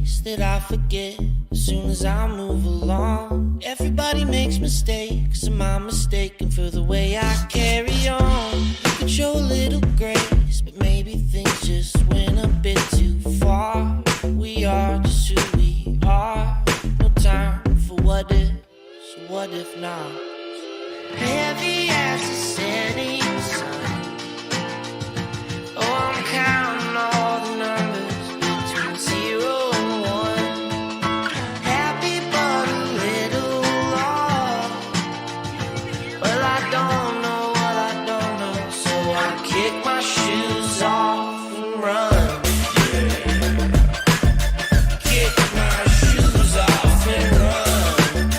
face that I forget as soon as I move along. Everybody makes mistakes, am I mistaken for the way I carry on? You could show a little grace, but maybe things just went a bit too far. We are just who we are, no time for what if, so what if not? Heavy as the setting sun, oh, I'm counting all the numbers between 0 and 1. Happy but a little lost. Well, I don't know what I don't know, so I kick my shoes off and run. Kick my shoes off and run.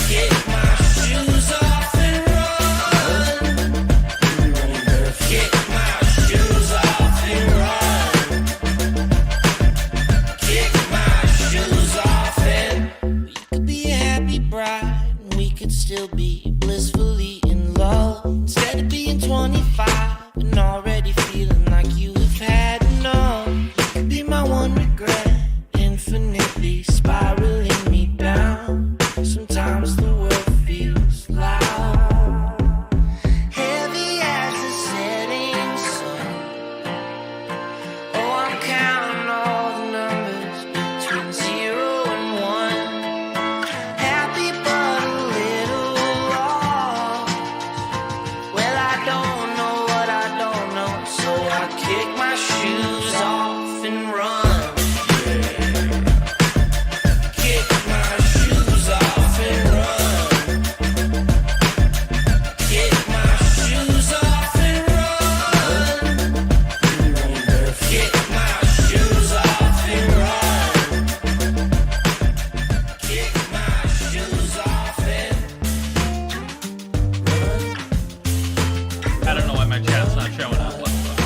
Kick my shoes off and run. Kick my shoes off and run. Kick my shoes off and we could be a happy bride and we could still be blissfully in love. Instead of being 25 and already feeling like you have had enough. You could be my one regret, infinitely spiraling me down. Sometimes the world feels loud, heavy as the setting sun. Oh, I'm counting all the numbers between 0 and 1. Happy but a little lost. Well, I don't know what I don't know, so I kick my shoes off and run. Kick my shoes off and run. Kick my shoes off and run. Kick my shoes off and run. Kick my shoes off and run. I don't know why my chat's not showing up. What the fuck?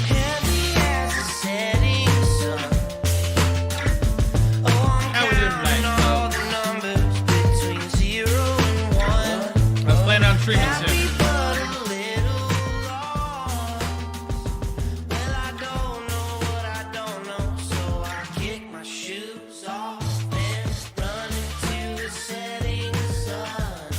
Heavy as the setting sun. Oh, I'm How we doing counting tonight? all the numbers between 0 and 1. I was planning on streaming Happy soon. but a little lost. Well, I don't know what I don't know, so I kick my shoes off and run into the setting sun.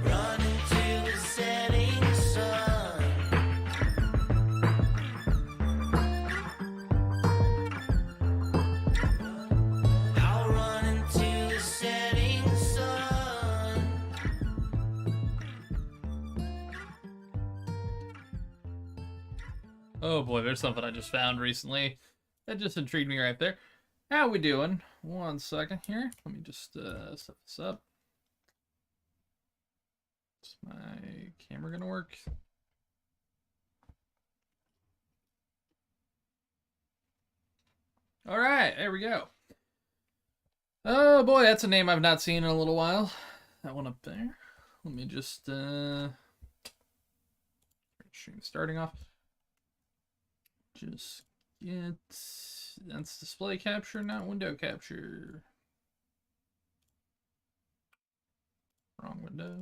Run into the setting sun. I'll run into the setting sun. Oh boy, there's something I just found recently that just intrigued me right there. How we doing? One second here. Let me just set this up. Is my camera gonna work? All right, there we go. Oh boy, that's a name I've not seen in a little while. That one up there. Let me just stream starting off. Just get, that's display capture, not window capture. Wrong window.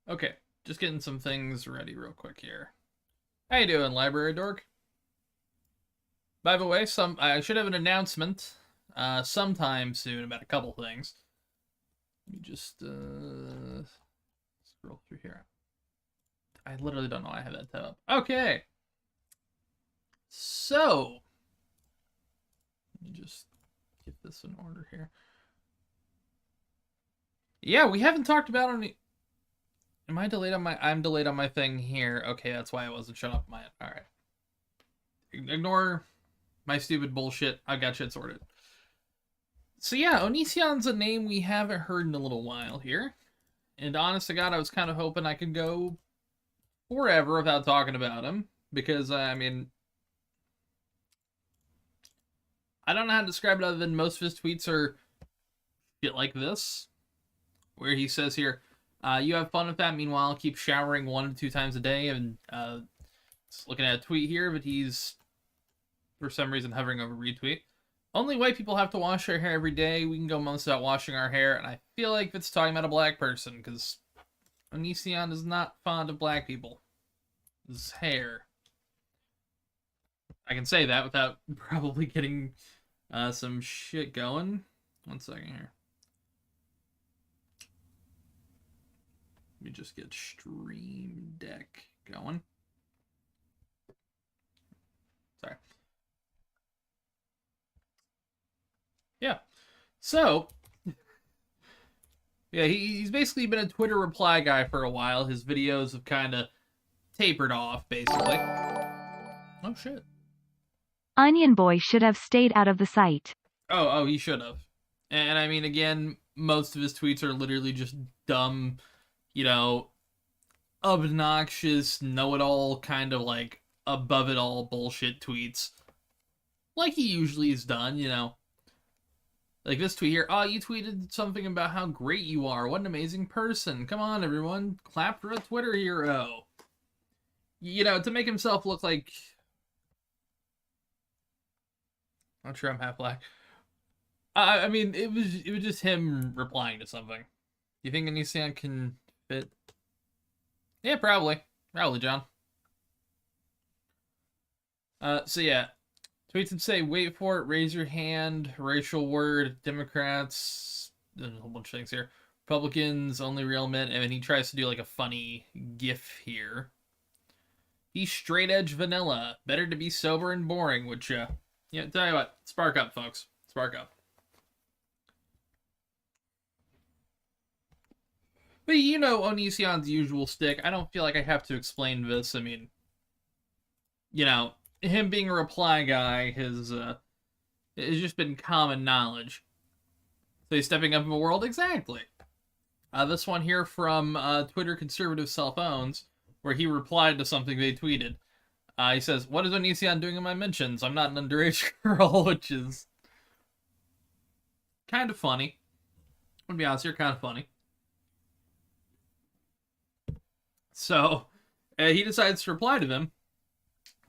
Okay, just getting some things ready real quick here. How you doing, library dork? By the way, I should have an announcement sometime soon about a couple things. Let me just scroll through here. I literally don't know why I have that tab up. Okay. So, let me just get this in order here. Yeah, we haven't talked about any. Am I delayed on my? I'm delayed on my thing here. Okay, that's why it wasn't showing up on my. All right. Ignore my stupid bullshit. I got shit sorted. So yeah, Onision's a name we haven't heard in a little while here. And honest to God, I was kind of hoping I could go forever without talking about him. Because, I mean, I don't know how to describe it other than most of his tweets are shit like this. Where he says here, You have fun with that. Meanwhile, keep showering 1 to 2 times a day. And just looking at a tweet here, but he's for some reason hovering over retweet. Only white people have to wash their hair every day. We can go months without washing our hair, and I feel like it's talking about a black person because Onision is not fond of black people. His hair. I can say that without probably getting some shit going. 1 second here. Let me just get Stream Deck going. Sorry. Yeah. So, yeah, he's basically been a Twitter reply guy for a while. His videos have kind of tapered off, basically. Oh, shit. Onion Boy should have stayed out of the site. Oh, he should have. And I mean, again, most of his tweets are literally just dumb, you know, obnoxious, know-it-all, kind of like above-it-all bullshit tweets. Like he usually has done, you know. Like this tweet here, you tweeted something about how great you are. What an amazing person. Come on, everyone. Clap for a Twitter hero. You know, to make himself look like... I'm not sure I'm half black. I mean, it was just him replying to something. You think Onision can fit? Yeah, probably. Probably, John. So yeah. Tweets would say, wait for it, raise your hand, racial word, Democrats, there's a whole bunch of things here. Republicans, only real men, and then he tries to do like a funny gif here. He's straight edge vanilla. Better to be sober and boring, which, tell you what, spark up, folks. Spark up. But you know Onision's usual stick. I don't feel like I have to explain this. I mean, you know, him being a reply guy has just been common knowledge. So he's stepping up in the world? Exactly. This one here from Twitter Conservative Self-Owns, where he replied to something they tweeted. He says, what is Onision doing in my mentions? I'm not an underage girl, which is kind of funny. I'm gonna be honest here, kind of funny. So, he decides to reply to them.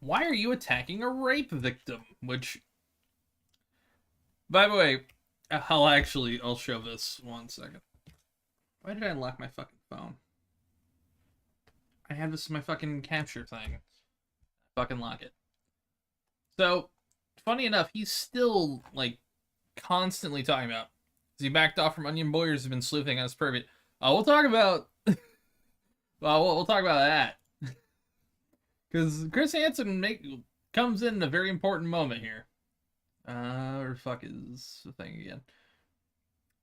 Why are you attacking a rape victim? Which, by the way, I'll show this 1 second. Why did I unlock my fucking phone? I have this in my fucking capture thing. Fucking lock it. So, funny enough, he's still, like, constantly talking about, because he backed off from Onion Boy or has been sleuthing on his permit. We'll talk about, we'll talk about that. Because Chris Hansen comes in a very important moment here. Where the fuck is the thing again?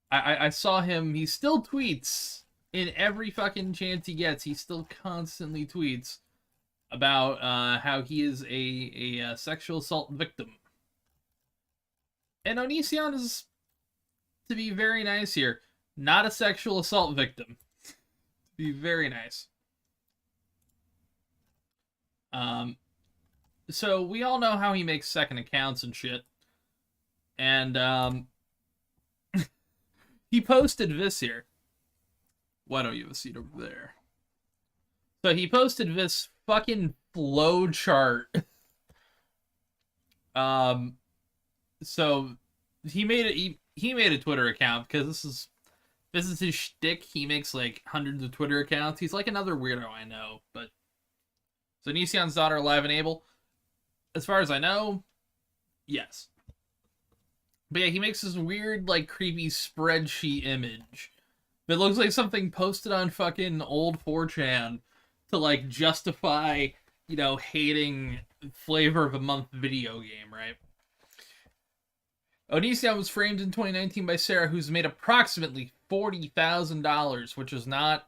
I saw him, he still tweets in every fucking chance he gets. He still constantly tweets about how he is a sexual assault victim. And Onision is, to be very nice here, not a sexual assault victim. To be very nice. So we all know how he makes second accounts and shit. And, he posted this here. Why don't you have a seat over there? So he posted this fucking flow chart. So he made a Twitter account because this is his shtick. He makes like hundreds of Twitter accounts. He's like another weirdo I know, but so Onision's daughter alive and able? As far as I know, yes. But yeah, he makes this weird, like, creepy spreadsheet image that looks like something posted on fucking old 4chan to, like, justify, you know, hating Flavor of a Month video game, right? Onision was framed in 2019 by Sarah, who's made approximately $40,000, which is not,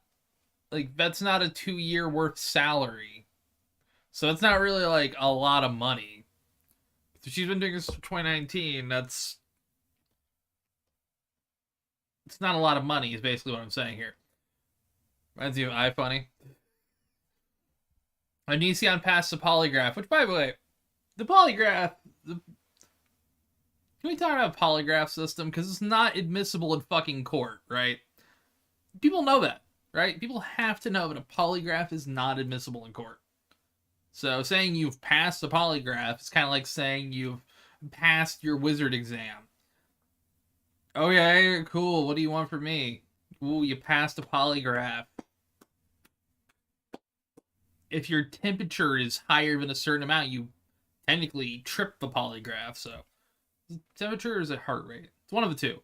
like, that's not a 2-year worth salary. So it's not really, like, a lot of money. So she's been doing this for 2019, it's not a lot of money, is basically what I'm saying here. Reminds you of iFunny. Onision passed the polygraph, which, by the way, the polygraph... Can we talk about polygraph system? Because it's not admissible in fucking court, right? People know that, right? People have to know that a polygraph is not admissible in court. So saying you've passed a polygraph is kind of like saying you've passed your wizard exam. Okay, cool. What do you want from me? Ooh, you passed a polygraph. If your temperature is higher than a certain amount, you technically trip the polygraph. So temperature is a heart rate. It's one of the two.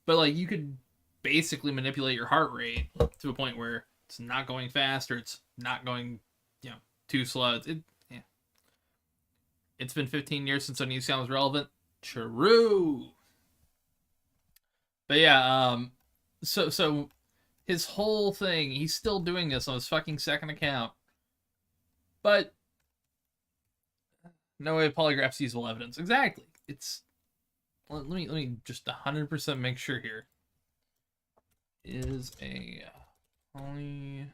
But like you could basically manipulate your heart rate to a point where it's not going fast or it's not going, too slow. Yeah. It's been 15 years since Onision was relevant. True. But yeah, so his whole thing, he's still doing this on his fucking second account. But no way polygraphs useful evidence. Exactly. It's let me just 100% make sure here. Is a polygraph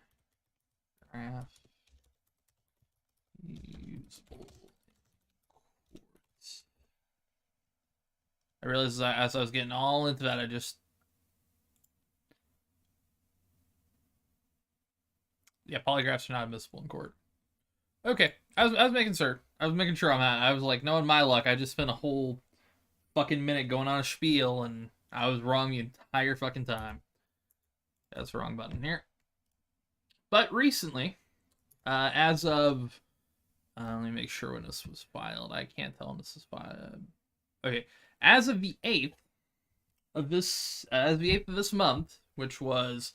useful in courts? I realized as I was getting all into that, polygraphs are not admissible in court. Okay, I was making sure. I was making sure on that. I was like, knowing my luck, I just spent a whole fucking minute going on a spiel, and I was wrong the entire fucking time. That's the wrong button here. But recently, as of, let me make sure when this was filed. I can't tell when this is filed. Okay, as of the 8th of this month, which was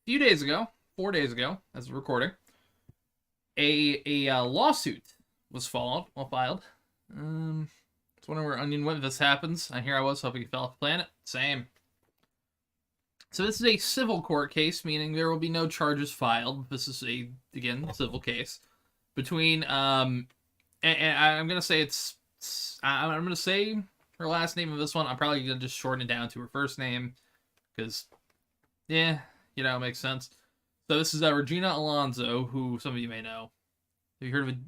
a few days ago, 4 days ago, as of recording, a lawsuit was filed. It's wondering where Onion went if this happens. Here I was hoping he fell off the planet. Same. So this is a civil court case, meaning there will be no charges filed. This is again, civil case between and I'm gonna say I'm gonna say her last name of this one. I'm probably gonna just shorten it down to her first name because, it makes sense. So this is Regina Alonso, who some of you may know. Have you heard of a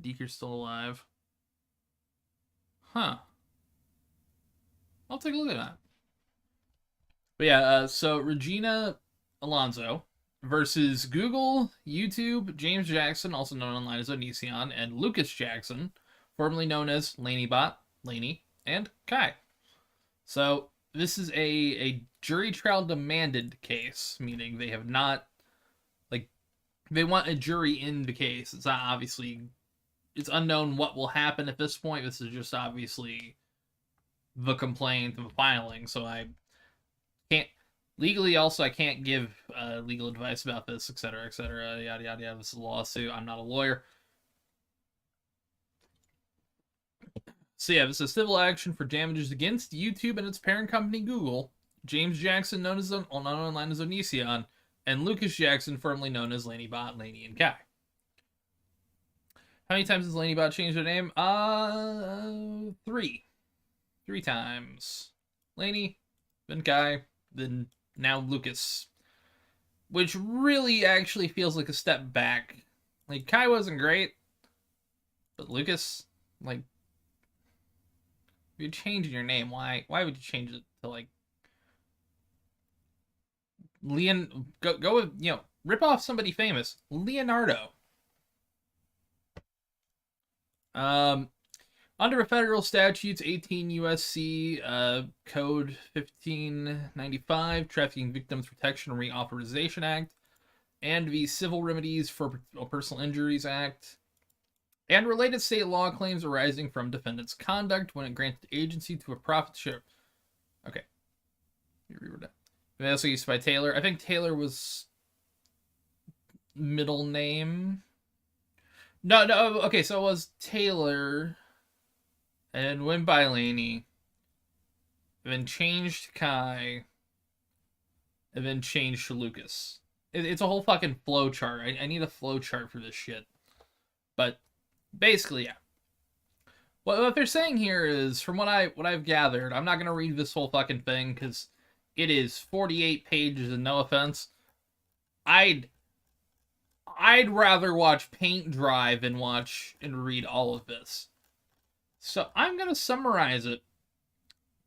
Deaker still alive? Huh. I'll take a look at that. But yeah, so Regina Alonso versus Google, YouTube, James Jackson, also known online as Onision, and Lucas Jackson, formerly known as LaneyBot, Laney, and Kai. So this is a jury trial demanded case, meaning they have not, they want a jury in the case. It's not obviously, it's unknown what will happen at this point. This is just obviously the complaint, the filing, so I can't legally. Also, I can't give legal advice about this, etc., etc. Yada yada yada. This is a lawsuit. I'm not a lawyer. So yeah, this is civil action for damages against YouTube and its parent company Google. James Jackson, known online as Onision, and Lucas Jackson, formerly known as LaneyBot, Laney, and Kai. How many times has LaneyBot changed their name? 3. 3 times. Laney, then Kai, then now Lucas. Which really actually feels like a step back. Like, Kai wasn't great, but Lucas, if you're changing your name, why would you change it to, go with, rip off somebody famous. Leonardo. Under federal statutes, 18 USC Code 1595, Trafficking Victims Protection and Reauthorization Act, and the Civil Remedies for Personal Injuries Act, and related state law claims arising from defendant's conduct when it granted agency to a profit share. Okay. You read that. They also used by Taylor. I think Taylor was middle name. No. Okay, so it was Taylor, and went by Laney, and then changed to Kai, and then changed to Lucas. It's a whole fucking flow chart. I need a flow chart for this shit. But basically, yeah. What they're saying here is, from what I've gathered, I'm not gonna read this whole fucking thing because it is 48 pages, and no offense, I'd rather watch paint dry than watch and read all of this. So I'm gonna summarize it,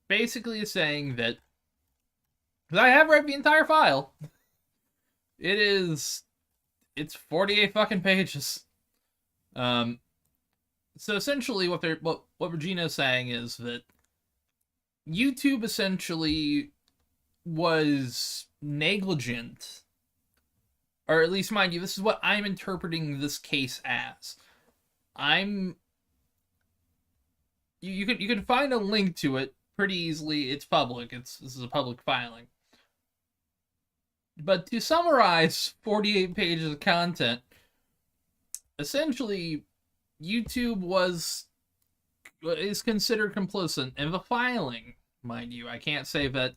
basically saying that, because I have read the entire file, It's 48 fucking pages. So essentially what Regina is saying is that YouTube essentially was negligent, or at least mind you, this is what I'm interpreting this case as. I'm you can find a link to it pretty easily. It's public. This is a public filing. But to summarize 48 pages of content, essentially YouTube is considered complicit in the filing, mind you. I can't say that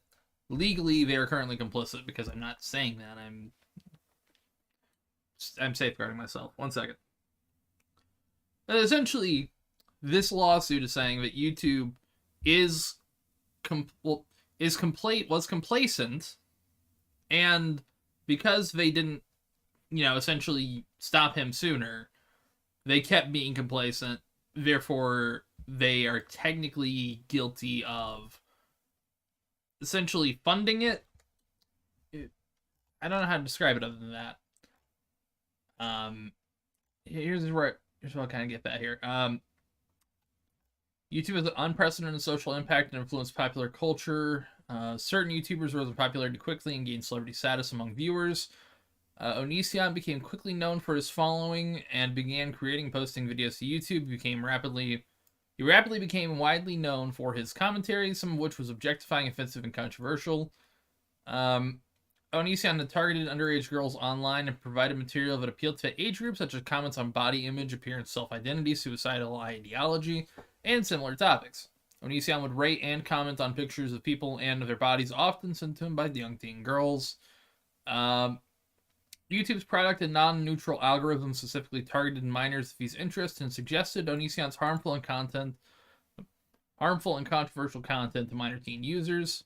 legally they are currently complicit because I'm not saying that. I'm safeguarding myself. 1 second. But essentially, this lawsuit is saying that YouTube was complacent, and because they didn't, essentially stop him sooner, they kept being complacent. Therefore, they are technically guilty of essentially funding it. I don't know how to describe it other than that. Here's what I'll kind of get that here. YouTube has an unprecedented social impact and influenced popular culture. Certain YouTubers rose in popularity quickly and gained celebrity status among viewers. Onision became quickly known for his following and began creating and posting videos to YouTube. He rapidly became widely known for his commentary, some of which was objectifying, offensive, and controversial. Onision had targeted underage girls online and provided material that appealed to age groups, such as comments on body image, appearance, self-identity, suicidal ideology, and similar topics. Onision would rate and comment on pictures of people and of their bodies, often sent to him by young teen girls. YouTube's product and non-neutral algorithm specifically targeted minors with these interests and suggested Onision's harmful and controversial content to minor teen users.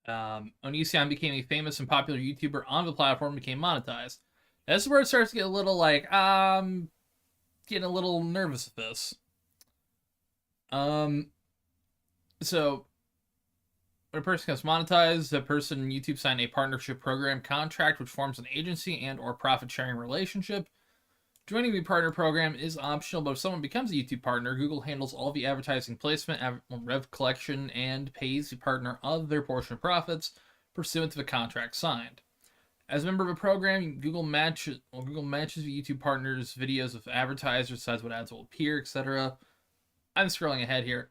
Onision became a famous and popular YouTuber on the platform and became monetized. This is where it starts to get a little getting a little nervous with this. So when a person gets monetized, the person and YouTube sign a partnership program contract, which forms an agency and or profit-sharing relationship. Joining the partner program is optional, but if someone becomes a YouTube partner, Google handles all the advertising placement, rev collection, and pays the partner of their portion of profits pursuant to the contract signed. As a member of a program, Google matches the YouTube partners' videos with advertisers, decides what ads will appear, etc. I'm scrolling ahead here.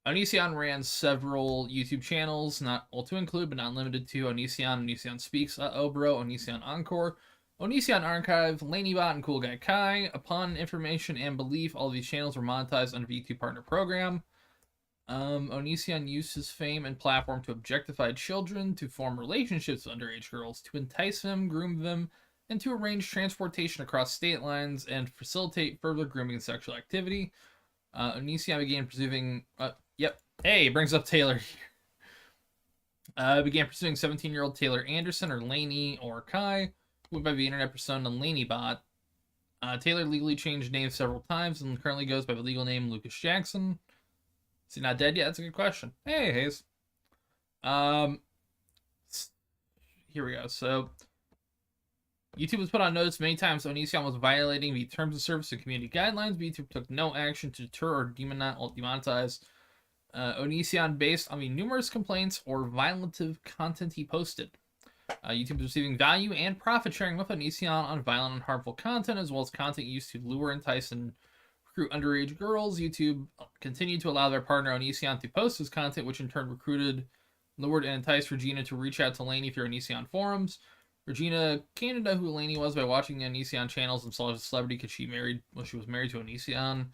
Onision ran several YouTube channels, not all to include, but not limited to Onision, Onision Speaks, Bro, Onision Encore, Onision Archive, LaneyBot, and Cool Guy Kai. Upon information and belief, all of these channels were monetized under the YouTube Partner Program. Onision used his fame and platform to objectify children, to form relationships with underage girls, to entice them, groom them, and to arrange transportation across state lines and facilitate further grooming and sexual activity. Onision began pursuing... brings up Taylor here. Began pursuing 17-year-old Taylor Anderson, or Laney, or Kai, who went by the internet persona LaneyBot. Taylor legally changed names several times and currently goes by the legal name Lucas Jackson. Is he not dead yet? That's a good question. Hey, Hayes. Here we go. So, YouTube was put on notice many times Onision was violating the terms of service and community guidelines, but YouTube took no action to deter or demonetize Onision based on the numerous complaints or violative content he posted. YouTube is receiving value and profit sharing with Onision on violent and harmful content, as well as content used to lure, entice, and recruit underage girls. YouTube continued to allow their partner Onision to post this content, which in turn recruited, lured, and enticed Regina to reach out to Laney through Onision forums. Regina came to know who Laney was by watching the Onision channels and saw as a celebrity because she was married to Onision.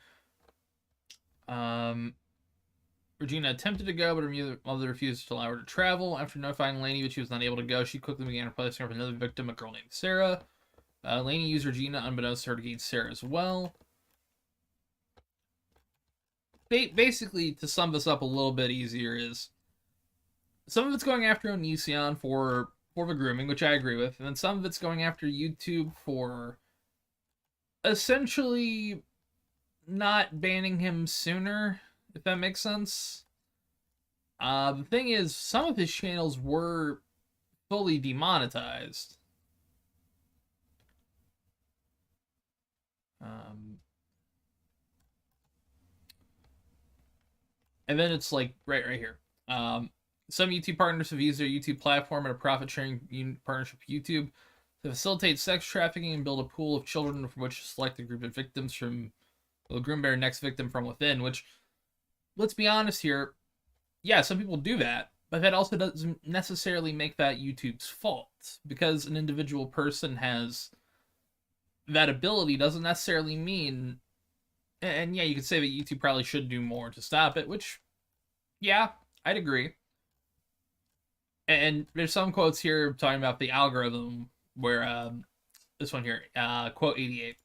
Regina attempted to go, but her mother refused to allow her to travel. After notifying Laney that she was not able to go, she quickly began replacing her with another victim, a girl named Sarah. Laney used Regina, unbeknownst to her, to gain Sarah as well. Basically, to sum this up a little bit easier, is some of it's going after Onision for the grooming, which I agree with, and then some of it's going after YouTube for essentially not banning him sooner, if that makes sense. The thing is, some of his channels were fully demonetized. And then it's like right here. Some YouTube partners have used their YouTube platform and a profit-sharing partnership with YouTube to facilitate sex trafficking and build a pool of children from which to select a group of victims from, will groom their next victim from within. Which, let's be honest here, yeah, some people do that, but that also doesn't necessarily make that YouTube's fault, because an individual person has that ability doesn't necessarily mean. And yeah, you could say that YouTube probably should do more to stop it, which, yeah, I'd agree. And there's some quotes here talking about the algorithm where, this one here, quote 88.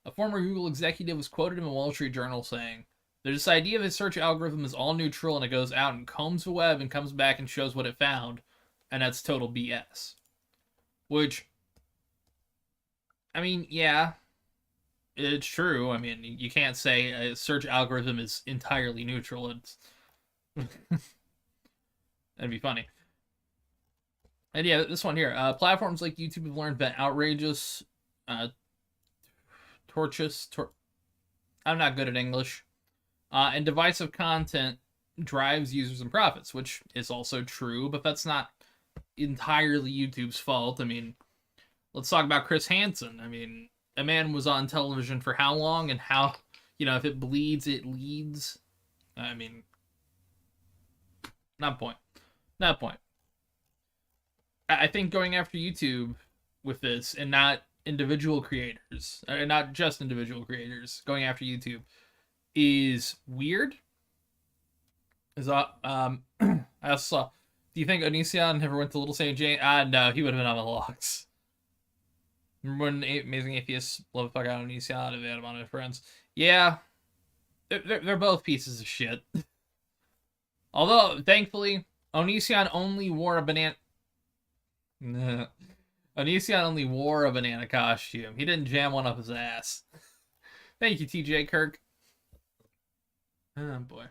A former Google executive was quoted in a Wall Street Journal saying, "There's this idea of a search algorithm is all neutral and it goes out and combs the web and comes back and shows what it found, and that's total BS." Which, I mean, yeah, it's true. I mean, you can't say a search algorithm is entirely neutral. It's that'd be funny. And yeah, this one here. Platforms like YouTube have learned that outrageous, I'm not good at English, and divisive content drives users and profits, which is also true, but that's not entirely YouTube's fault. I mean, let's talk about Chris Hansen. I mean, a man was on television for how long, and how, if it bleeds, it leads. I mean, not point. I think going after YouTube with this, and not individual creators, or not just individual creators, going after YouTube is weird. Is I also saw. Do you think Onision ever went to Little St. James? No, he would have been on the logs. Remember when Amazing Atheists love the fuck out of Onision if they had him on their friends? Yeah, they're both pieces of shit. Although, thankfully, Onision only wore a banana. Onision only wore a banana costume. He didn't jam one up his ass. Thank you, TJ Kirk. Oh boy.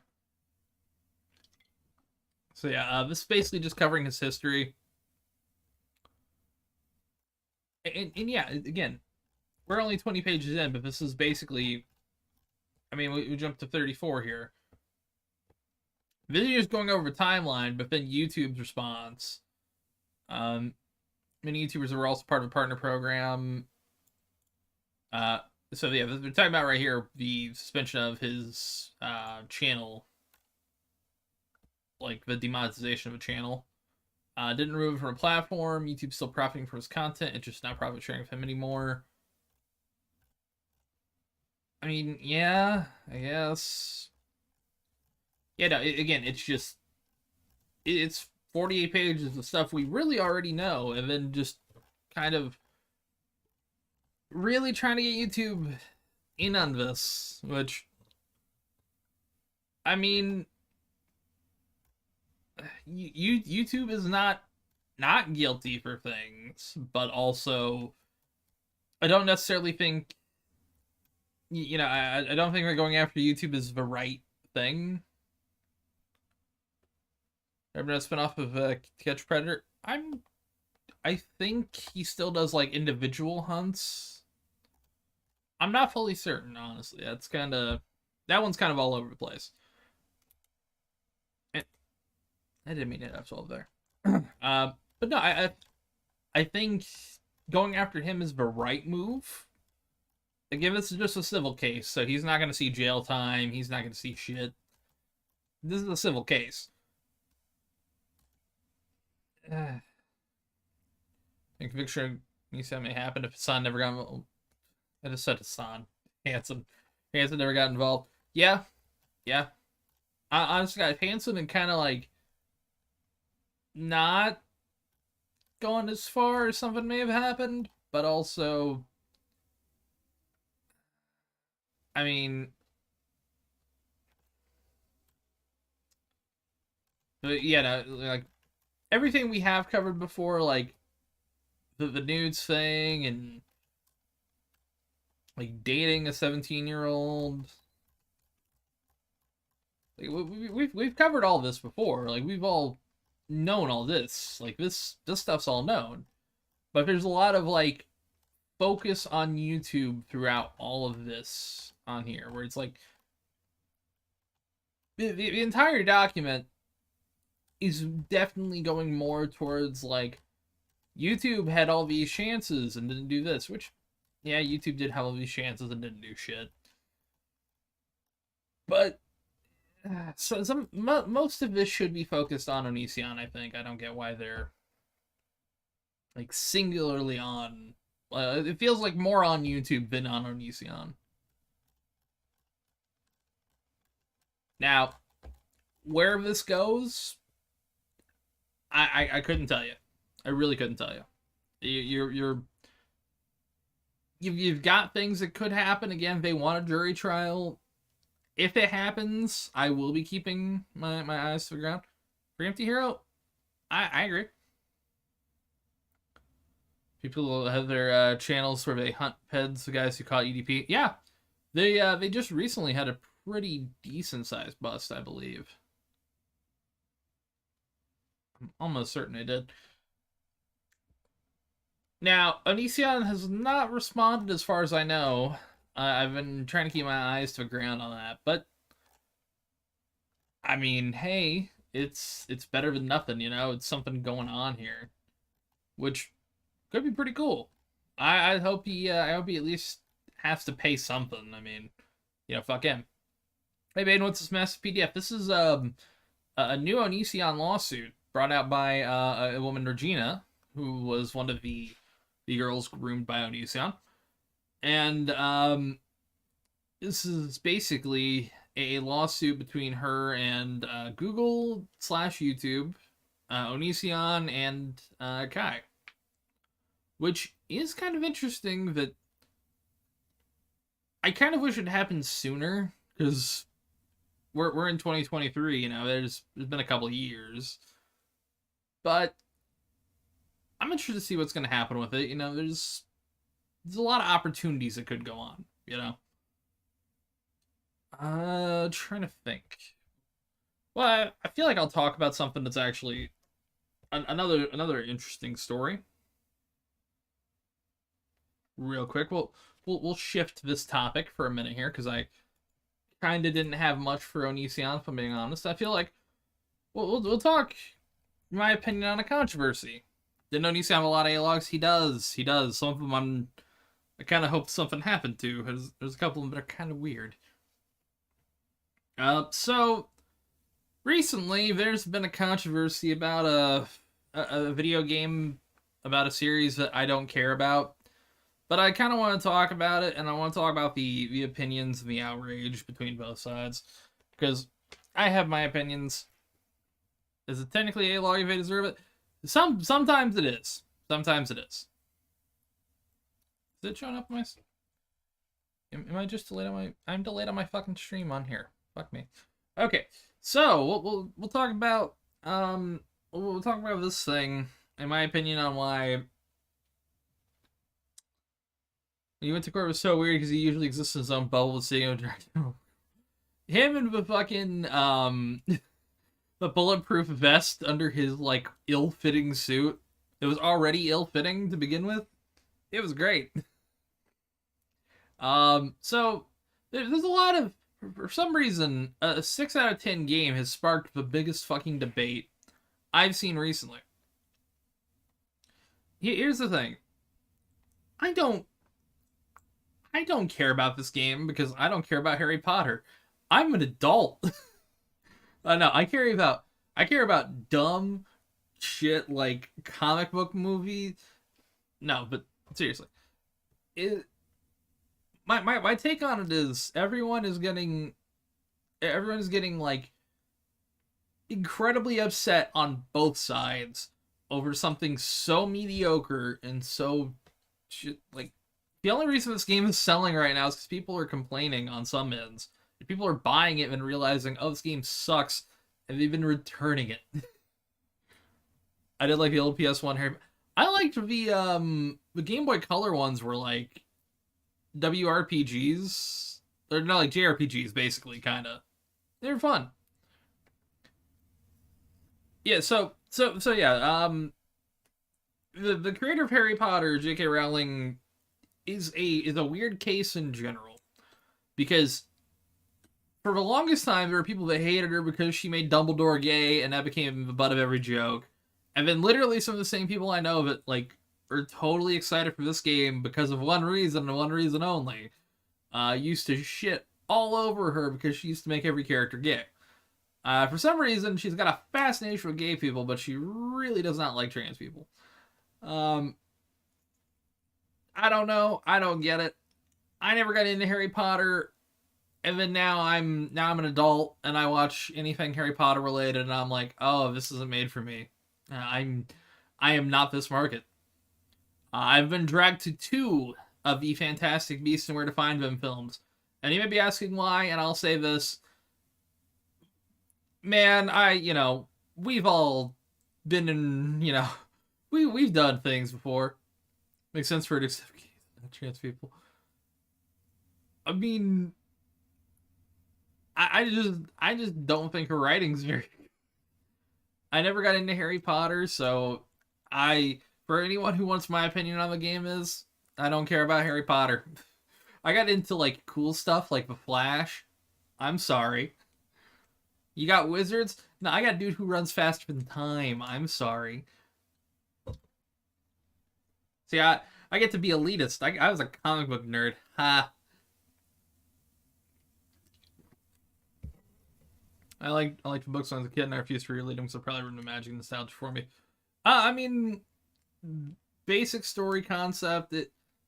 So yeah, this is basically just covering his history. And yeah, again, we're only 20 pages in, but this is basically, I mean, we jumped to 34 here. This is just going over timeline, but then YouTube's response. Many YouTubers were also part of a partner program. So yeah, we're talking about right here the suspension of his channel, like the demonetization of a channel. Didn't remove him from a platform. YouTube's still profiting from his content. It's just not profit sharing with him anymore. I mean, yeah, I guess. Yeah, no, again, it's just, it's 48 pages of stuff we really already know, and then just kind of really trying to get YouTube in on this, which, I mean, YouTube is not guilty for things, but also, I don't necessarily think, I don't think that going after YouTube is the right thing. Remember that spinoff of Catch Predator? I think he still does like individual hunts. I'm not fully certain, honestly. That one's kind of all over the place. I didn't mean to have 12 there. But no, I think going after him is the right move. Again, this is just a civil case, so he's not going to see jail time. He's not going to see shit. This is a civil case. And conviction may happen if Hassan never got involved. I just said Hassan. Hansen never got involved. Yeah. Honestly, got Hansen and kind of like not going as far as something may have happened, but also, I mean, yeah, no, like everything we have covered before, like the nudes thing and like dating a 17-year-old. Like, we've covered all this before. Like we've all known all this. Like, this stuff's all known. But there's a lot of, like, focus on YouTube throughout all of this on here, where it's like, the entire document is definitely going more towards, like, YouTube had all these chances and didn't do this, which, yeah, YouTube did have all these chances and didn't do shit. But most of this should be focused on Onision, I think. I don't get why they're, like, singularly on. It feels like more on YouTube than on Onision. Now, where this goes, I couldn't tell you. I really couldn't tell you. You've got things that could happen. Again, they want a jury trial. If it happens, I will be keeping my eyes to the ground. For Empty Hero, I agree. People have their channels where they hunt peds, the guys who caught EDP. Yeah, they just recently had a pretty decent sized bust, I believe. I'm almost certain they did. Now, Onision has not responded as far as I know. I've been trying to keep my eyes to the ground on that, but I mean, hey, it's better than nothing, you know? It's something going on here, which could be pretty cool. I hope he at least has to pay something. I mean, you know, fuck him. Hey, Baden, what's this massive PDF? This is a new Onision lawsuit brought out by a woman, Regina, who was one of the girls groomed by Onision. And this is basically a lawsuit between her and Google/YouTube, Onision, and Kai. Which is kind of interesting that I kind of wish it happened sooner, because we're in 2023, you know, there's been a couple years. But I'm interested to see what's going to happen with it. You know, there's a lot of opportunities that could go on, you know. Trying to think. Well, I feel like I'll talk about something that's actually another interesting story. Real quick, we'll shift this topic for a minute here, because I kind of didn't have much for Onision, if I'm being honest. I feel like we'll talk, in my opinion, on a controversy. Didn't Onision have a lot of A-logs? He does. Some of them I kind of hope something happened to. There's a couple of them that are kind of weird. So recently there's been a controversy about a video game, about a series that I don't care about, but I kind of want to talk about it, and I want to talk about the opinions and the outrage between both sides, because I have my opinions. Is it technically A-log if they deserve it? Sometimes it is. Sometimes it is. Is it showing up on my... Am I just delayed on my... I'm delayed on my fucking stream on here. Fuck me. Okay, so we'll talk about we'll talk about this thing, in my opinion, on why he went to court was so weird, because he usually exists in his own bubble with seeing him and the fucking the bulletproof vest under his, like, ill-fitting suit. It was already ill-fitting to begin with. It was great. So there's a lot of, for some reason, a 6 out of 10 game has sparked the biggest fucking debate I've seen recently. Here's the thing. I don't care about this game because I don't care about Harry Potter. I'm an adult. No, I care about dumb shit like comic book movies. No, but seriously, my take on it is everyone is getting like incredibly upset on both sides over something so mediocre and so shit. Like, the only reason this game is selling right now is because people are complaining on some ends. People are buying it and realizing, oh, this game sucks, and they've been returning it. I did like the old PS1 Harry. I liked the Game Boy Color ones were like WRPGs. They're not like JRPGs, basically, kind of. They were fun. Yeah, so So yeah, the creator of Harry Potter, J.K. Rowling, is a weird case in general, because for the longest time there were people that hated her because she made Dumbledore gay, and that became the butt of every joke. And then literally some of the same people I know that like are totally excited for this game because of one reason and one reason only, used to shit all over her because she used to make every character gay. For some reason, she's got a fascination with gay people, but she really does not like trans people. Um, I don't know. I don't get it. I never got into Harry Potter, and then now I'm an adult and I watch anything Harry Potter related, and I'm like, oh, this isn't made for me. I am not this market. I've been dragged to 2 of the Fantastic Beasts and Where to Find Them films, and you may be asking why, and I'll say this. Man, we've all been in, we've done things before. Makes sense for it, except not trans people. I mean, I just don't think her writing's very. I never got into Harry Potter, so for anyone who wants my opinion on the game is, I don't care about Harry Potter. I got into like cool stuff like The Flash. I'm sorry. You got wizards? No, I got a dude who runs faster than time. I'm sorry. See, I get to be elitist. I was a comic book nerd. Ha. I liked the books when I was a kid, and I refused to reread them, so probably ruined the magic and nostalgia for me. I mean, basic story concept.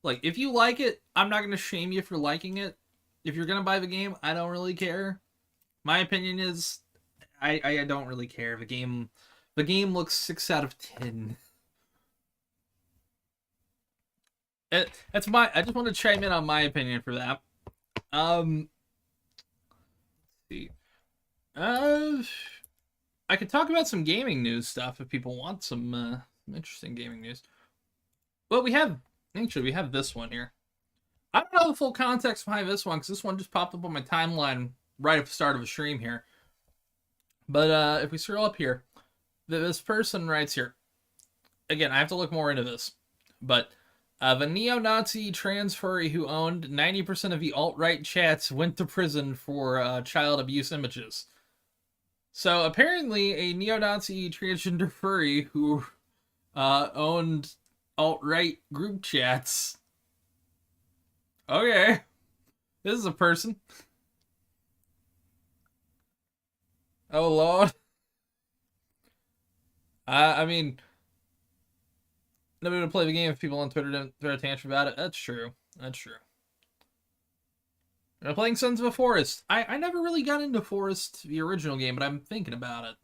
Like, if you like it, I'm not going to shame you for liking it. If you're going to buy the game, I don't really care. My opinion is, I don't really care. The game looks 6 out of 10. I just want to chime in on my opinion for that. Let's see. I could talk about some gaming news stuff if people want some interesting gaming news. Well, we have this one here. I don't know the full context behind this one because this one just popped up on my timeline right at the start of a stream here. But if we scroll up here, this person writes here. Again, I have to look more into this, but the neo-Nazi trans furry who owned 90% of the alt-right chats went to prison for child abuse images. So apparently, a neo-Nazi transgender furry who owned alt-right group chats. Okay, this is a person. Oh Lord. I mean, nobody would play the game if people on Twitter didn't throw a tantrum about it. That's true. That's true. I'm playing Sons of a Forest. I never really got into Forest, the original game, but I'm thinking about it.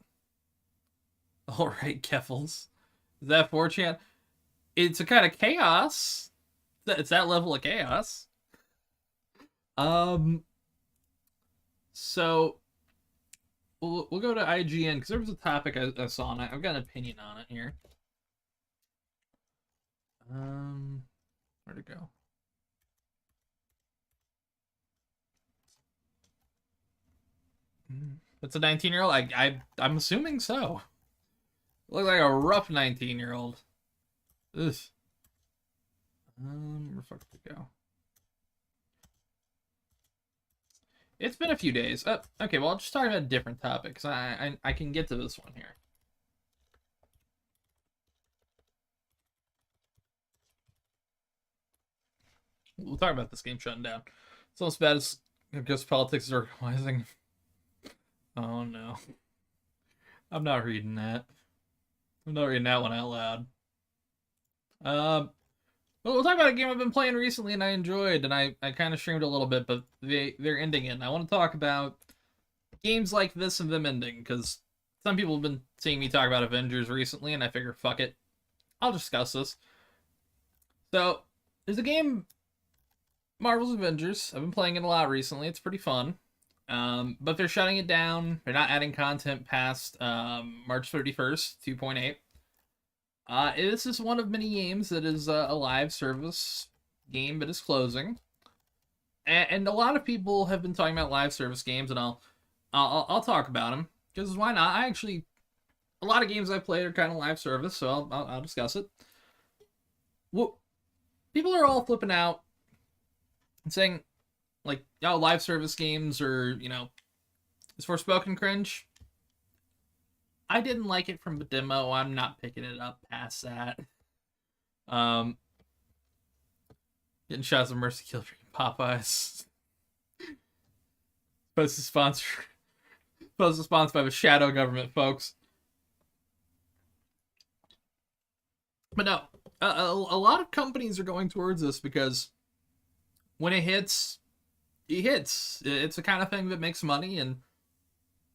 Alright, Keffels. Is that 4chan? It's a kind of chaos. It's that level of chaos. So we'll go to IGN because there was a topic I saw, and I've got an opinion on it here. Where'd it go? It's a 19-year-old. I'm assuming so. Look like a rough 19-year-old. Ugh. Where the fuck did it go? It's been a few days. Okay, well, I'll just talk about a different topic, because I can get to this one here. We'll talk about this game shutting down. It's almost as bad as Ghost Politics is organizing. Oh, no. I'm not reading that. I'm not reading that one out loud. Well, we'll talk about a game I've been playing recently and I enjoyed, and I kind of streamed a little bit, but they're ending it. And I want to talk about games like this and them ending, because some people have been seeing me talk about Avengers recently, and I figure, fuck it, I'll discuss this. So, there's a game, Marvel's Avengers. I've been playing it a lot recently. It's pretty fun. But they're shutting it down. They're not adding content past March 31st, 2.8. This is one of many games that is a live service game that is closing, and a lot of people have been talking about live service games, and I'll talk about them because why not? a lot of games I've played are kind of live service, so I'll discuss it. Well, people are all flipping out and saying, like, oh, live service games are, it's for spoken cringe. I didn't like it from the demo. I'm not picking it up past that. Getting shots of Mercy Kill from Popeyes. Supposed to sponsored by the shadow government, folks. But no, a lot of companies are going towards this because when it hits, it hits. It's the kind of thing that makes money, and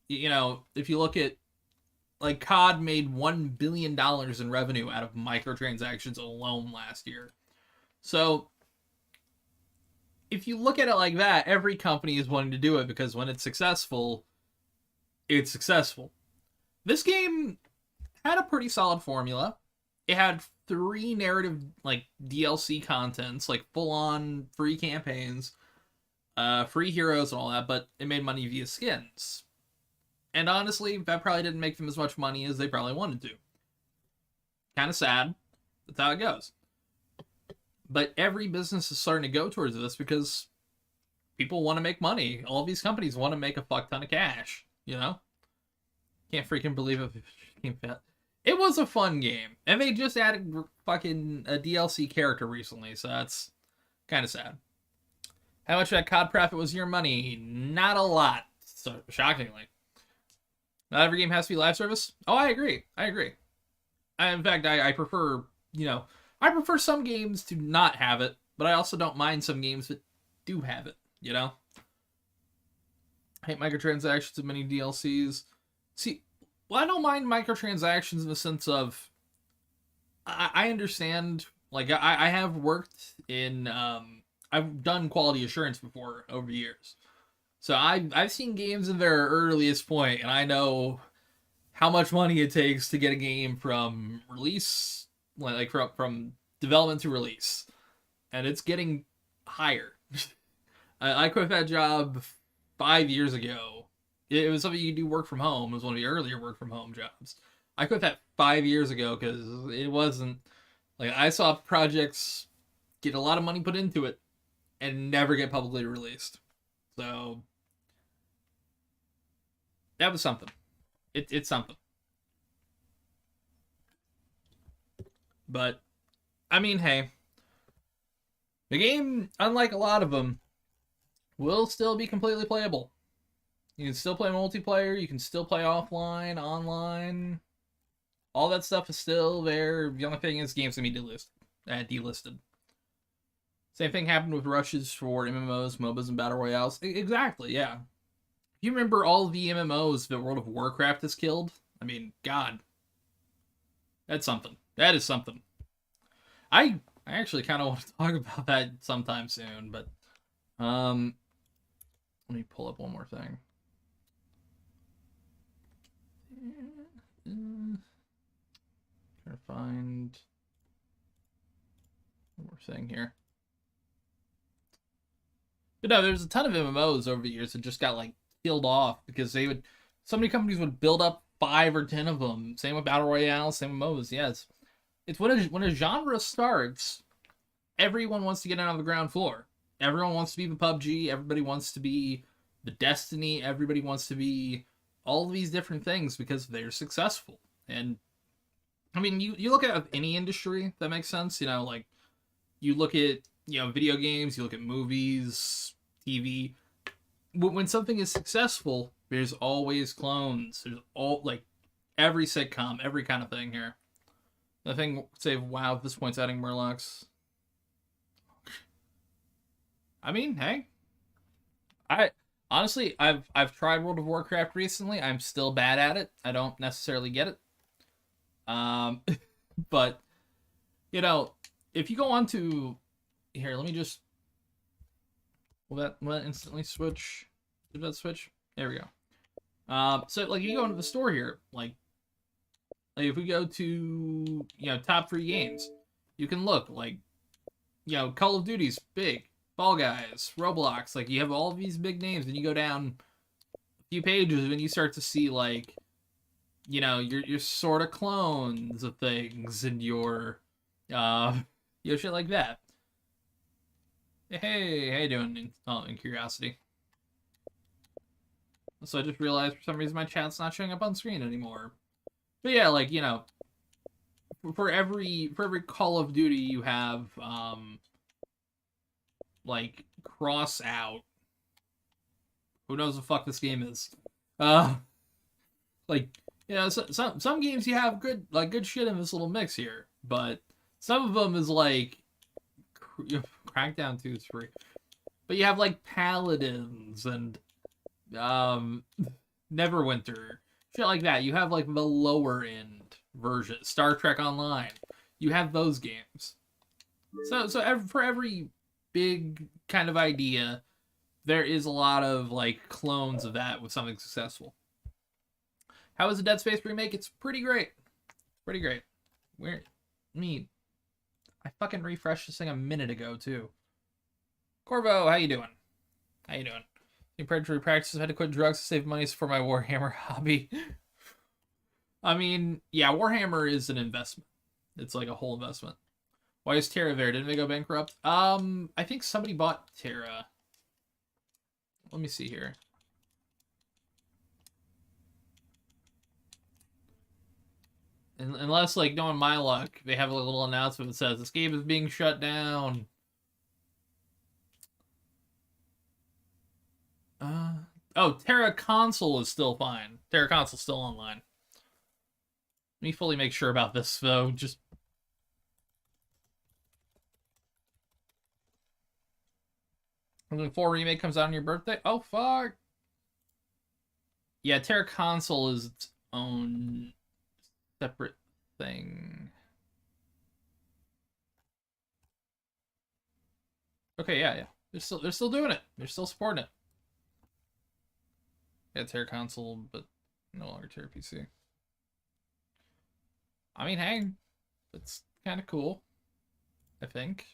if you look at, like, COD made $1 billion in revenue out of microtransactions alone last year. So if you look at it like that, every company is wanting to do it because when it's successful, it's successful. This game had a pretty solid formula. It had 3 narrative, like, DLC contents, like full-on free campaigns, free heroes and all that, but it made money via skins. And honestly, that probably didn't make them as much money as they probably wanted to. Kind of sad. That's how it goes. But every business is starting to go towards this because people want to make money. All these companies want to make a fuck ton of cash, Can't freaking believe it. It was a fun game. And they just added fucking a DLC character recently, so that's kind of sad. How much of that COD profit was your money? Not a lot, so shockingly. Not every game has to be live service? Oh, I agree. In fact, I prefer, I prefer some games to not have it, but I also don't mind some games that do have it, I hate microtransactions and many DLCs. See, well, I don't mind microtransactions in the sense of, I understand, like, I have worked in, I've done quality assurance before over the years. So I've seen games in their earliest point, and I know how much money it takes to get a game from release, like from development to release, and it's getting higher. I quit that job 5 years ago. It was something you could do work from home. It was one of the earlier work from home jobs. I quit that 5 years ago because it wasn't, like, I saw projects get a lot of money put into it and never get publicly released. So that was something. It's something. But I mean, hey, the game, unlike a lot of them, will still be completely playable. You can still play multiplayer. You can still play offline, online. All that stuff is still there. The only thing is, games can be delisted. Same thing happened with rushes for MMOs, MOBAs, and Battle Royales. Exactly, yeah. You remember all the MMOs that World of Warcraft has killed? I mean, God. That's something. That is something. I actually kind of want to talk about that sometime soon, but let me pull up one more thing. Trying to find one more thing here. But no, there's a ton of MMOs over the years that just got, like, killed off because so many companies would build up 5 or 10 of them. Same with Battle Royale, same with MMOs. Yes, it's when a genre starts, everyone wants to get out on the ground floor. Everyone wants to be the PUBG. Everybody wants to be the Destiny. Everybody wants to be all of these different things because they're successful. And I mean, you look at any industry that makes sense. Like, you look at, video games, you look at movies, TV. When something is successful, there's always clones. There's like, every sitcom, every kind of thing here. The thing, say, wow, at this point's adding Murlocs. I mean, hey. Honestly, I've tried World of Warcraft recently. I'm still bad at it. I don't necessarily get it. But, if you go on to... Here, let me just... Will that instantly switch? Did that switch? There we go. So, like, you go into the store here, like if we go to, top 3 games, you can look, like, Call of Duty's big, Fall Guys, Roblox, like, you have all of these big names, and you go down a few pages, and you start to see, like, you know, you're sort of clones of things, and you know, shit like that. Hey, how you doing? In curiosity. So I just realized for some reason my chat's not showing up on screen anymore. But yeah, like, you know, for every Call of Duty you have like cross out. Who knows the fuck this game is? Like, you know, some games you have good shit in this little mix here, but some of them is like Crackdown 2 is free. But you have like Paladins and Neverwinter, shit like that. You have like the lower end version, Star Trek Online. You have those games. For every big kind of idea, there is a lot of like clones of that with something successful. How is the Dead Space remake? It's pretty great. Pretty great. I fucking refreshed this thing a minute ago too. Corvo, how you doing? How you doing? In predatory practices, I had to quit drugs to save money for my Warhammer hobby. I mean, yeah, Warhammer is an investment. It's like a whole investment. Why is Terra there? Didn't they go bankrupt? I think somebody bought Terra. Let me see here. Unless, like, knowing my luck, they have a little announcement that says this game is being shut down. Oh, Terra Console is still fine. Terra Console's still online. Let me fully make sure about this, though. Just... And then 4 Remake comes out on your birthday? Oh, fuck! Yeah, Terra Console is its own separate thing. Okay, yeah. They're still doing it. They're still supporting it. Yeah, Terra Console, but no longer Terra PC. I mean, hey, it's kind of cool. I think.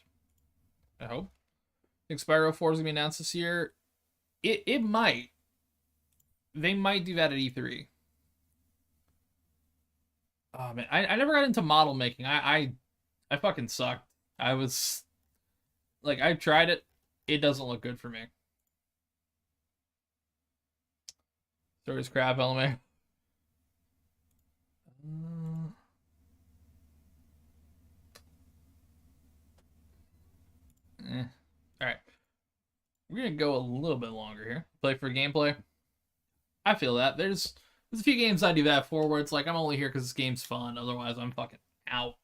I hope. I think Spyro 4 is gonna be announced this year. It might. They might do that at E3. Oh man, I never got into model making. I fucking sucked. I was like, I tried it. It doesn't look good for me. Story's crap, element. Alright. We're gonna go a little bit longer here. Play for gameplay. I feel that. There's a few games I do that for where it's like, I'm only here because this game's fun. Otherwise, I'm fucking out.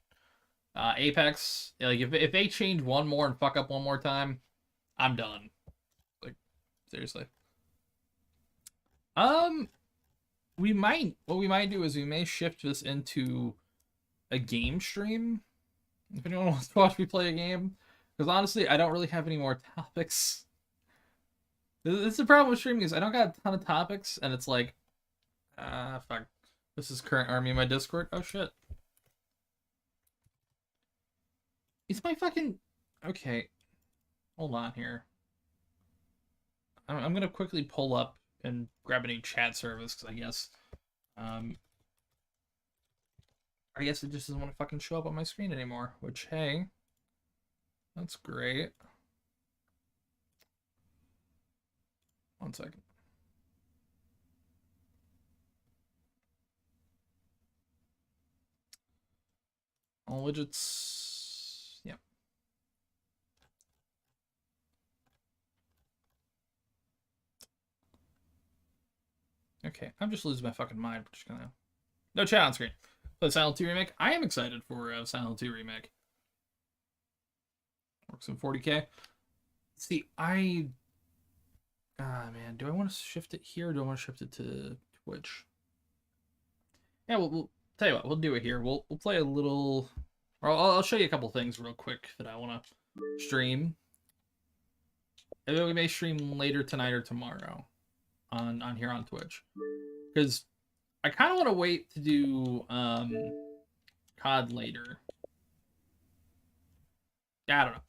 Apex, like, if they change one more and fuck up one more time, I'm done. Like, seriously. What we might do is we may shift this into a game stream. If anyone wants to watch me play a game. Because honestly, I don't really have any more topics. This is the problem with streaming, is I don't got a ton of topics, and it's like, fuck. This is current army in my Discord. Oh shit. It's my fucking... Okay. Hold on here. I'm gonna quickly pull up and grab a new chat service, because I guess it just doesn't want to fucking show up on my screen anymore, which, hey, that's great. One second. All widgets. Yep. Okay, I'm just losing my fucking mind. Just gonna... No chat on screen. Play Silent 2 Remake. I am excited for Silent 2 Remake. Works in 40K. See, man, do I want to shift it here or do I want to shift it to Twitch? Yeah, we'll tell you what, we'll do it here. We'll play a little... Or I'll show you a couple things real quick that I want to stream. And then we may stream later tonight or tomorrow on here on Twitch. Because I kind of want to wait to do COD later. Yeah, I don't know.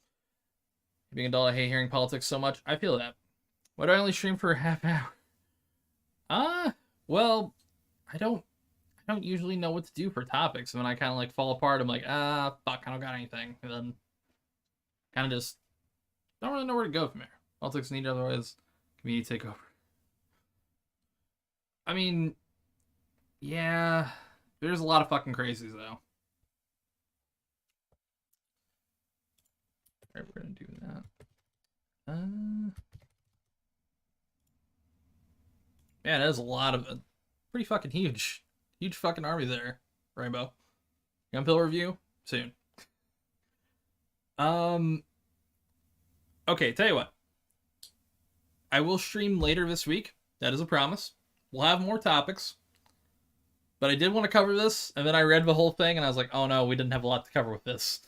Being a dull, I hate hearing politics so much. I feel that. Why do I only stream for a half hour? Well, I I don't usually know what to do for topics. And when I kind of like fall apart, I'm like, fuck, I don't got anything. And then kind of just don't really know where to go from here. Politics need, otherwise community take over. I mean, yeah, there's a lot of fucking crazies though. Alright, we're gonna do that. Man, that is a lot of pretty fucking huge fucking army there, Rainbow. Gunpill review soon. Okay, tell you what. I will stream later this week. That is a promise. We'll have more topics. But I did want to cover this, and then I read the whole thing, and I was like, oh no, we didn't have a lot to cover with this.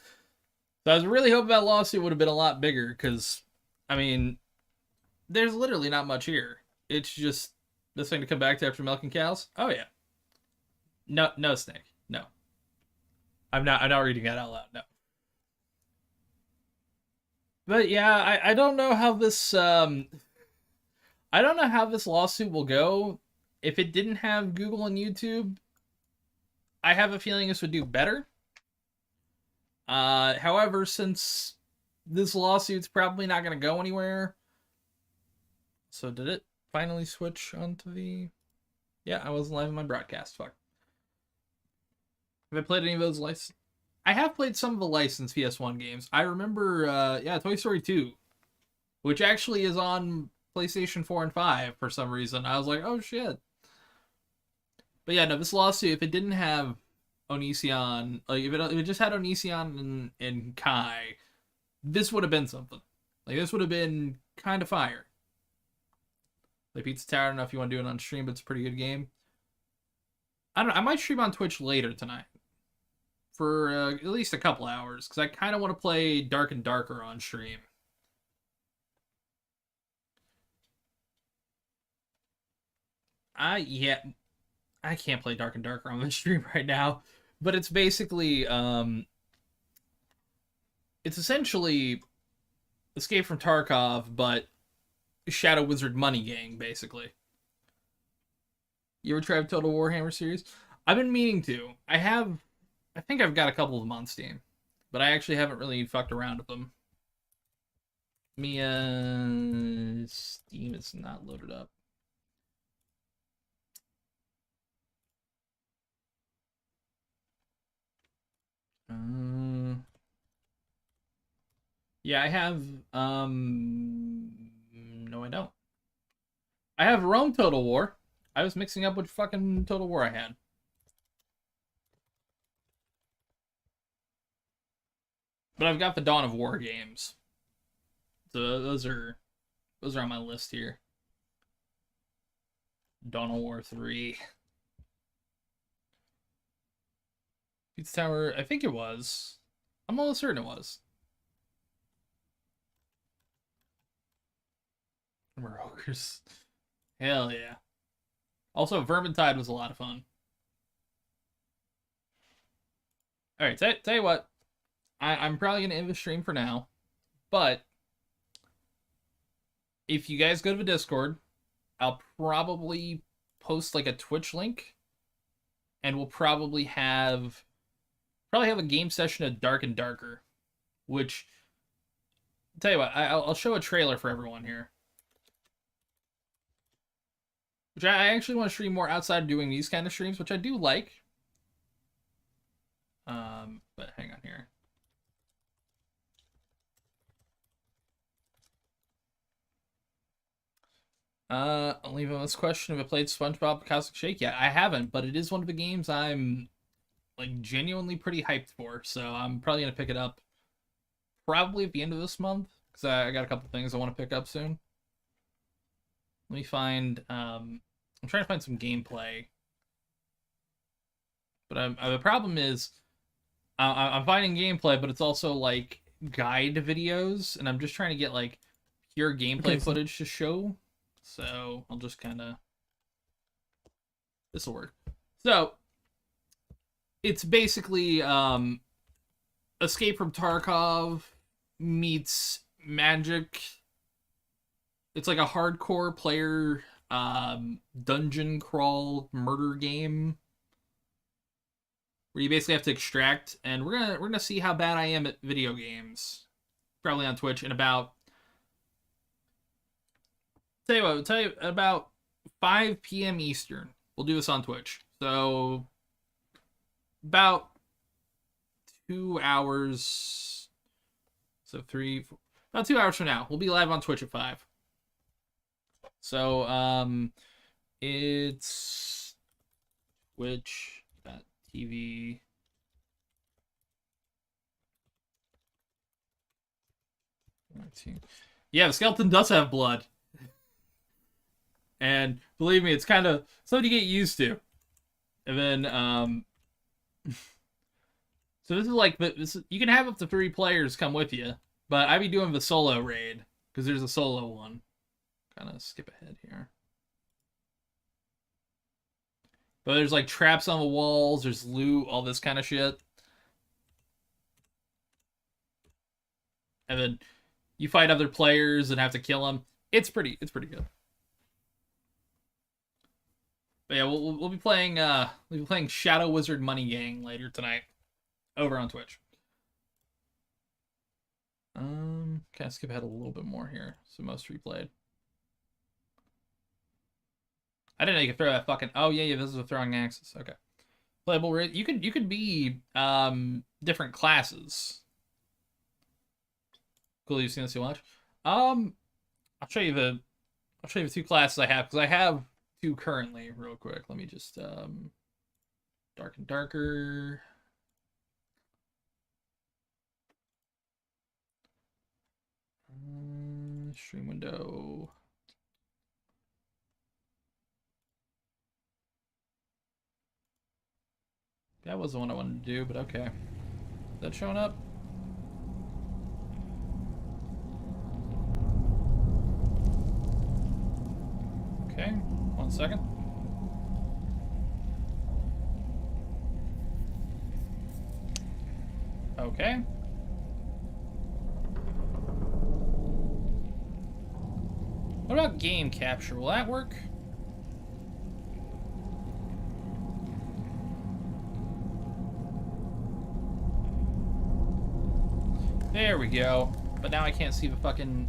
So I was really hoping that lawsuit would have been a lot bigger, because, I mean, there's literally not much here. It's just this thing to come back to after milking cows. Oh yeah. No, Snake. No. I'm not reading that out loud. No. But yeah, I don't know how this I don't know how this lawsuit will go. If it didn't have Google and YouTube, I have a feeling this would do better. However, since this lawsuit's probably not going to go anywhere. So did it finally switch onto the... Yeah, I wasn't live in my broadcast. Fuck. Have I played any of those licensed? I have played some of the licensed PS1 games. I remember, Toy Story 2, which actually is on PlayStation 4 and 5 for some reason. I was like, oh shit. But yeah, no, this lawsuit, if it didn't have Onision, like if it just had Onision and Kai, this would have been something. Like this would have been kind of fire. Like Pizza Tower, I don't know if you want to do it on stream, but it's a pretty good game. I don't know, I might stream on Twitch later tonight. For at least a couple hours, because I kind of want to play Dark and Darker on stream. Yeah, I can't play Dark and Darker on the stream right now, but it's basically, it's essentially Escape from Tarkov, but Shadow Wizard Money Gang, basically. You ever tried Total Warhammer series? I've been meaning to. I think I've got a couple of them on Steam, but I actually haven't really fucked around with them. Steam is not loaded up. Yeah, I have, no I don't. I have Rome Total War. I was mixing up which fucking Total War I had. But I've got the Dawn of War games. So those are on my list here. Dawn of War 3. Pizza Tower, I think it was. I'm almost certain it was. Marauders. Hell yeah. Also, Vermintide was a lot of fun. Alright, tell you what. I'm probably going to end the stream for now. But if you guys go to the Discord, I'll probably post like a Twitch link. And we'll probably have a game session of Dark and Darker. Which, tell you what, I'll show a trailer for everyone here. Which I actually want to stream more outside of doing these kind of streams, which I do like. But hang on here. I'll leave on this question. Have I played SpongeBob Cosmic Shake? Yeah, I haven't, but it is one of the games I'm like genuinely pretty hyped for. So I'm probably gonna pick it up probably at the end of this month because I got a couple things I want to pick up soon. Let me find. I'm trying to find some gameplay, but the problem is I'm finding gameplay, but it's also like guide videos, and I'm just trying to get like pure gameplay footage to show. So I'll just kind of... This will work. So it's basically Escape from Tarkov meets Magic. It's like a hardcore player dungeon crawl murder game. where you basically have to extract, and we're gonna see how bad I am at video games. Probably on Twitch in about, tell you about 5 p.m. Eastern. We'll do this on Twitch. So about 2 hours. So about 2 hours from now, we'll be live on Twitch at 5. So it's Twitch.tv. Yeah, the skeleton does have blood. And believe me, it's kind of something to get used to. And then, so this is like, you can have up to 3 players come with you, but I'd be doing the solo raid, because there's a solo one. Kind of skip ahead here. But there's like traps on the walls, there's loot, all this kind of shit. And then you fight other players and have to kill them. It's pretty good. But yeah, we'll be playing Shadow Wizard Money Gang later tonight over on Twitch. Kind of skip ahead a little bit more here. So most replayed. I didn't know you could throw that fucking. Oh yeah, this is a throwing axis. Okay. Playable. You could be different classes. Cool, you've seen this. You watch. I'll show you the 2 classes I have, because I have 2 currently. Real quick, let me just dark and darker. Stream window. That was the one I wanted to do, but okay. Is that showing up? Okay, 1 second. Okay. What about game capture? Will that work? There we go. But now I can't see the fucking...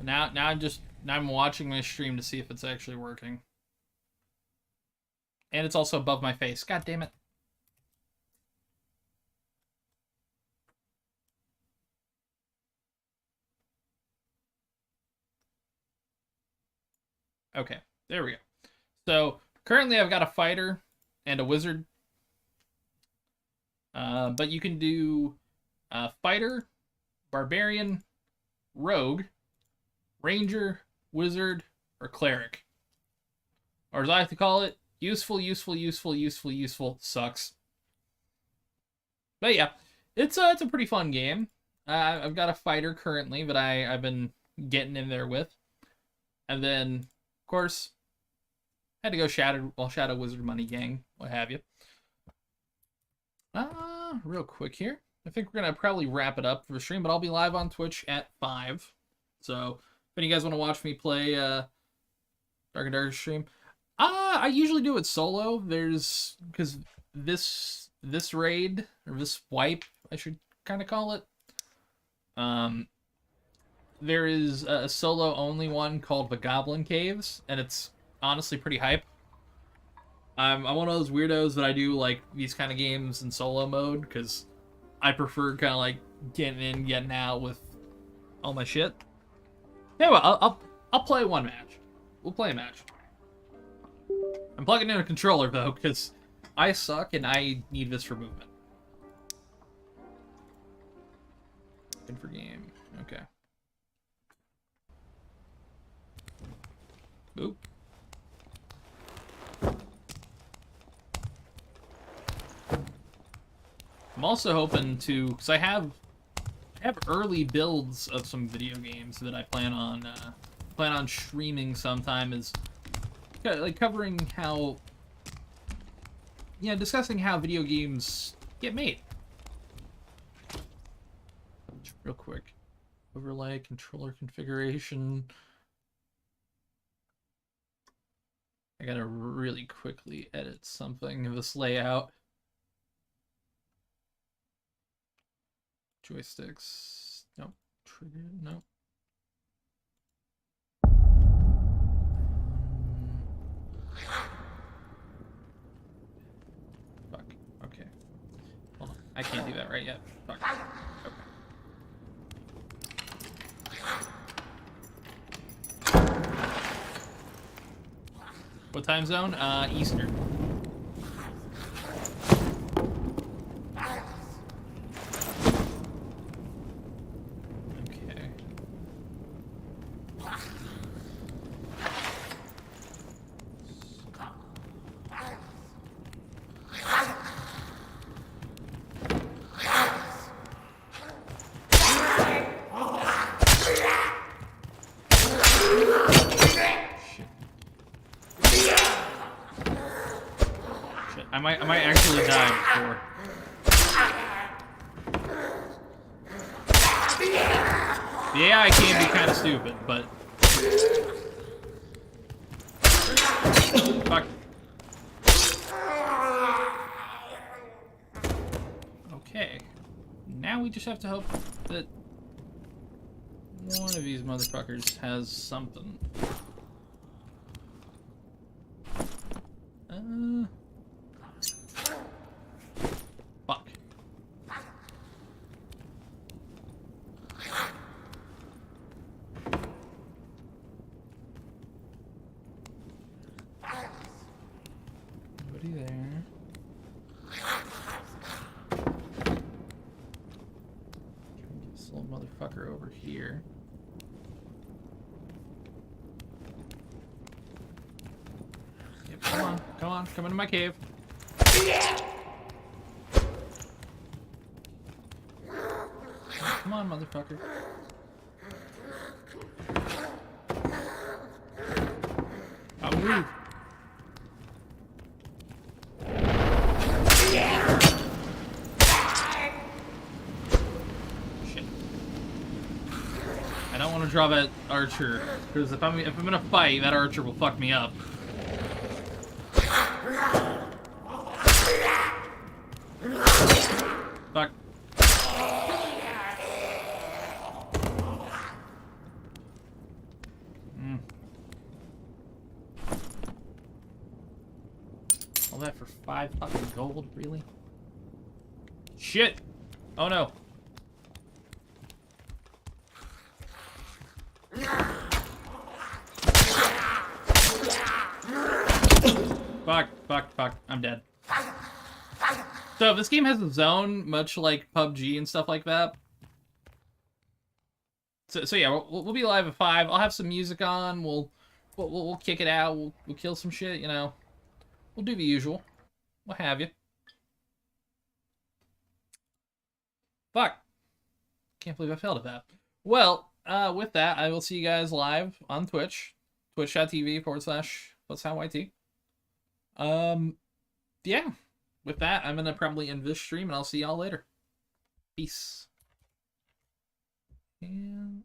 Now I'm watching my stream to see if it's actually working. And it's also above my face. God damn it. Okay, there we go. So currently I've got a fighter and a wizard. But you can do fighter, barbarian, rogue, ranger, wizard, or cleric. Or as I like to call it, useful sucks. But yeah, it's a pretty fun game. I've got a fighter currently that I've been getting in there with. And then, of course, had to go Shadow Wizard Money Gang, what have you. Real quick here. I think we're going to probably wrap it up for the stream, but I'll be live on Twitch at 5. So, if any of you guys want to watch me play Dark and Darker stream, I usually do it solo. Because this raid, or this wipe, I should kind of call it, there is a solo only one called the Goblin Caves, and it's honestly pretty hype. I'm one of those weirdos that I do like these kind of games in solo mode, because I prefer kind of like getting in, getting out with all my shit. Anyway, I'll play one match. We'll play a match. I'm plugging in a controller though, because I suck and I need this for movement. Looking for game. Okay. Boop. I'm also hoping to, because I have early builds of some video games that I plan on streaming sometime, is like covering how, discussing how video games get made. Real quick, overlay, controller configuration. I gotta really quickly edit something of this layout. Joysticks. Nope. Trigger. Nope. Fuck. Okay. Hold on. I can't do that right yet. Fuck. Okay. What time zone? Eastern. Okay. I might actually die before. The AI can be kind of stupid, but fuck. Okay. Now we just have to hope that one of these motherfuckers has something. Fuck. Nobody there. Try and get this little motherfucker over here. Yep, come on, come into my cave. Come on, motherfucker. I'll move. Shit. I don't want to draw that archer, because if I'm in a fight, that archer will fuck me up. Fuck. All that for 5 fucking gold, really? Shit! Oh no. Fuck. I'm dead. So this game has a zone, much like PUBG and stuff like that. So yeah, we'll be live at 5. I'll have some music on. We'll kick it out. We'll kill some shit. You know, we'll do the usual. What have you? Fuck. Can't believe I failed at that. Well, with that, I will see you guys live on Twitch. Twitch.tv/FuzHowYT. Yeah. With that, I'm gonna probably end this stream, and I'll see y'all later. Peace. And